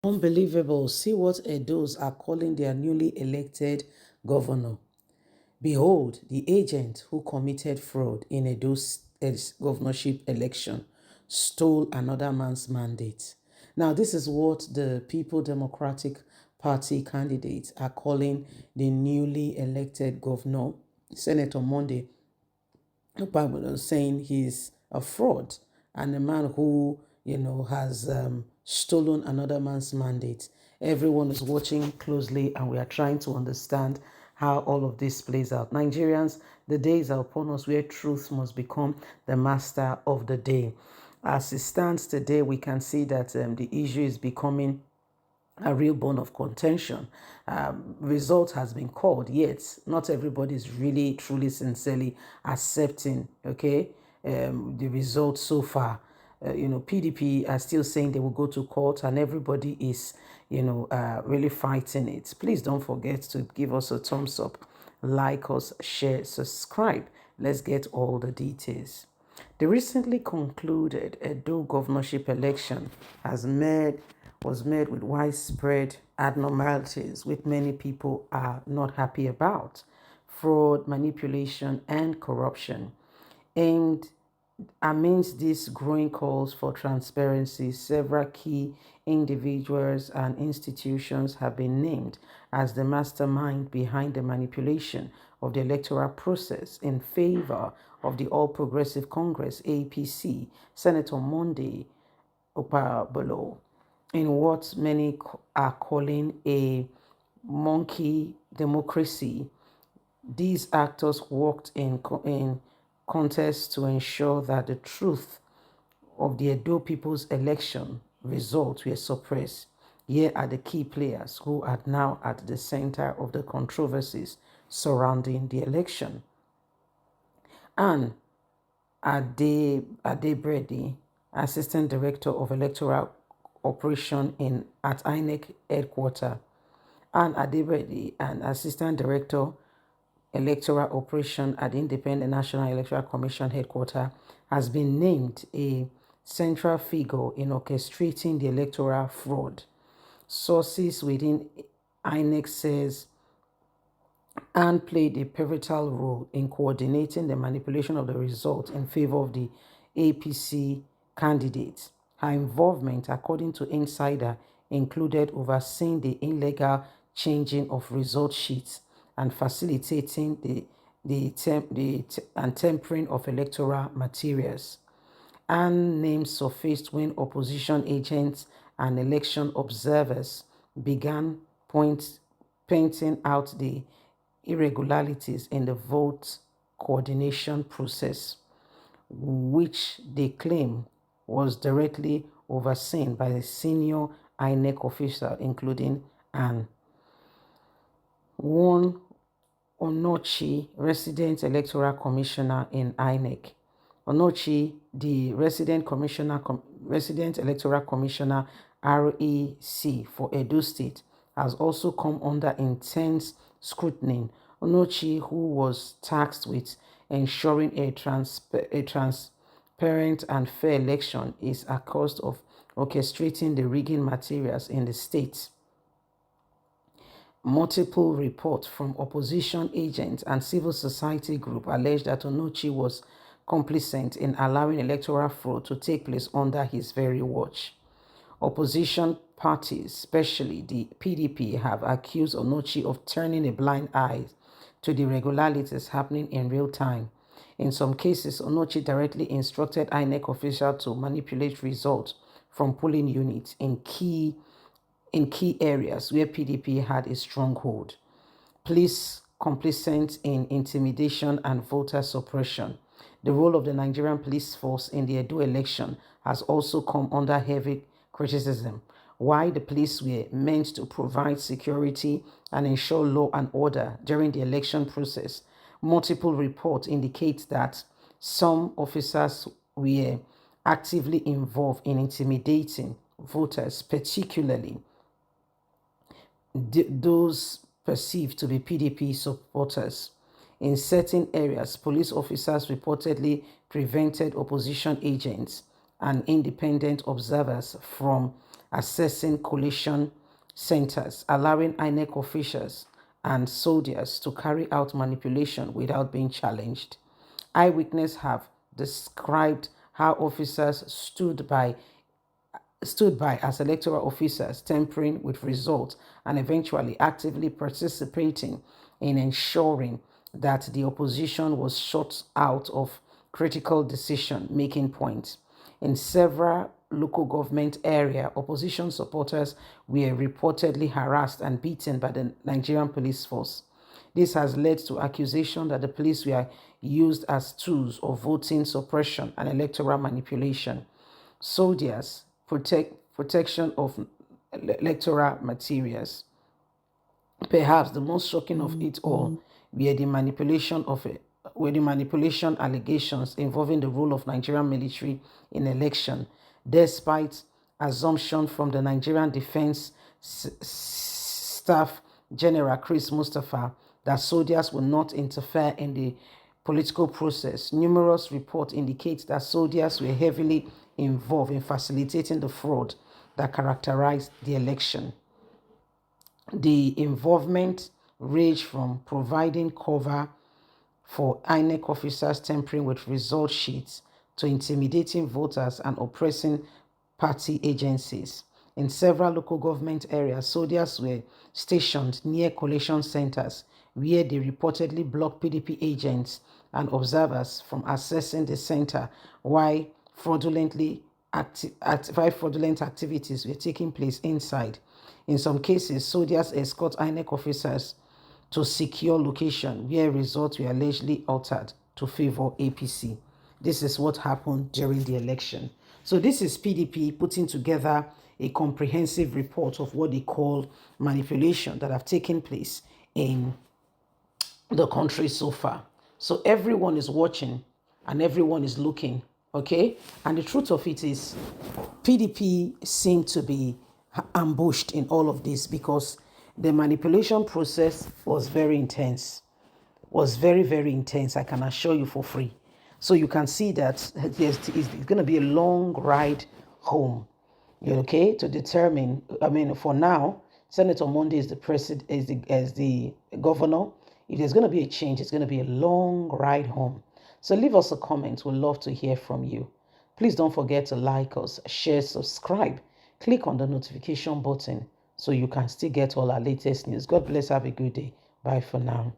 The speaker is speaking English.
Unbelievable. See what Edos are calling their newly elected governor. Behold, the agent who committed fraud in Edo's governorship election stole another man's mandate. Now, this is what the People Democratic Party candidates are calling the newly elected governor, Senator Monday, saying he's a fraud and a man who, has stolen another man's mandate. Everyone is watching closely and we are trying to understand how all of this plays out. Nigerians, the days are upon us where truth must become the master of the day. As it stands today, we can see that the issue is becoming a real bone of contention. Result has been called, yet not everybody is really, truly, sincerely accepting, the result so far. PDP are still saying they will go to court and everybody is, really fighting it. Please don't forget to give us a thumbs up, like us, share, subscribe. Let's get all the details. The recently concluded Edo governorship election was met with widespread abnormalities, which many people are not happy about. Fraud, manipulation, and corruption. And amidst these growing calls for transparency, several key individuals and institutions have been named as the mastermind behind the manipulation of the electoral process in favor of the All Progressive Congress, APC, Senator Monday Okpebholo, in what many are calling a monkey democracy. These actors worked in contests to ensure that the truth of the Edo people's election results were suppressed. Here are the key players who are now at the center of the controversies surrounding the election. And Adebredi, Assistant Director of Electoral Operation at INEC headquarters, and Adebredi, an Assistant Director Electoral Operation at the Independent National Electoral Commission headquarters, has been named a central figure in orchestrating the electoral fraud. Sources within INEC says Anne played a pivotal role in coordinating the manipulation of the result in favor of the APC candidates. Her involvement, according to Insider, included overseeing the illegal changing of result sheets and facilitating and tempering of electoral materials. And names surfaced when opposition agents and election observers began painting out the irregularities in the vote coordination process, which they claim was directly overseen by a senior INEC official, including Anne. One Onochi, resident electoral commissioner in INEC. Onochi, the resident electoral commissioner REC for Edo State, has also come under intense scrutiny. Onochi, who was tasked with ensuring a transparent and fair election, is accused of orchestrating the rigging materials in the state. Multiple reports from opposition agents and civil society groups allege that Onochi was complicit in allowing electoral fraud to take place under his very watch. Opposition parties, especially the PDP, have accused Onochi of turning a blind eye to the irregularities happening in real time. In some cases, Onochi directly instructed INEC officials to manipulate results from polling units in key areas where PDP had a stronghold. Police complicit in intimidation and voter suppression. The role of the Nigerian police force in the Edo election has also come under heavy criticism. While the police were meant to provide security and ensure law and order during the election process, multiple reports indicate that some officers were actively involved in intimidating voters, particularly those perceived to be PDP supporters. In certain areas, police officers reportedly prevented opposition agents and independent observers from assessing collation centers, allowing INEC officials and soldiers to carry out manipulation without being challenged. Eyewitnesses have described how officers stood by as electoral officers, tampering with results and eventually actively participating in ensuring that the opposition was shut out of critical decision-making points. In several local government areas, opposition supporters were reportedly harassed and beaten by the Nigerian police force. This has led to accusation that the police were used as tools of voting suppression and electoral manipulation. Soldiers protection of electoral materials. Perhaps the most shocking of it all were the manipulation allegations involving the role of Nigerian military in election, despite assumption from the Nigerian Defense Staff General Chris Mustafa that soldiers will not interfere in the political process. Numerous reports indicate that soldiers were heavily involved in facilitating the fraud that characterized the election. The involvement ranged from providing cover for INEC officers tampering with result sheets to intimidating voters and oppressing party agencies. In several local government areas, soldiers were stationed near collation centers where they reportedly blocked PDP agents and observers from accessing the center while fraudulent activities were taking place inside. In some cases, soldiers escort INEC officers to secure location where results were allegedly altered to favor APC. This is what happened during the election. So this is PDP putting together a comprehensive report of what they call manipulation that have taken place in the country so far. So everyone is watching and everyone is looking, okay? And the truth of it is PDP seem to be ambushed in all of this because the manipulation process was very intense, was very, very intense. I can assure you for free. So you can see that it's going to be a long ride home, okay, to determine. I mean, for now, Senator Monday is the president, as the governor. If there's going to be a change, it's going to be a long ride home. So leave us a comment. We'd love to hear from you. Please don't forget to like us, share, subscribe. Click on the notification button so you can still get all our latest news. God bless. Have a good day. Bye for now.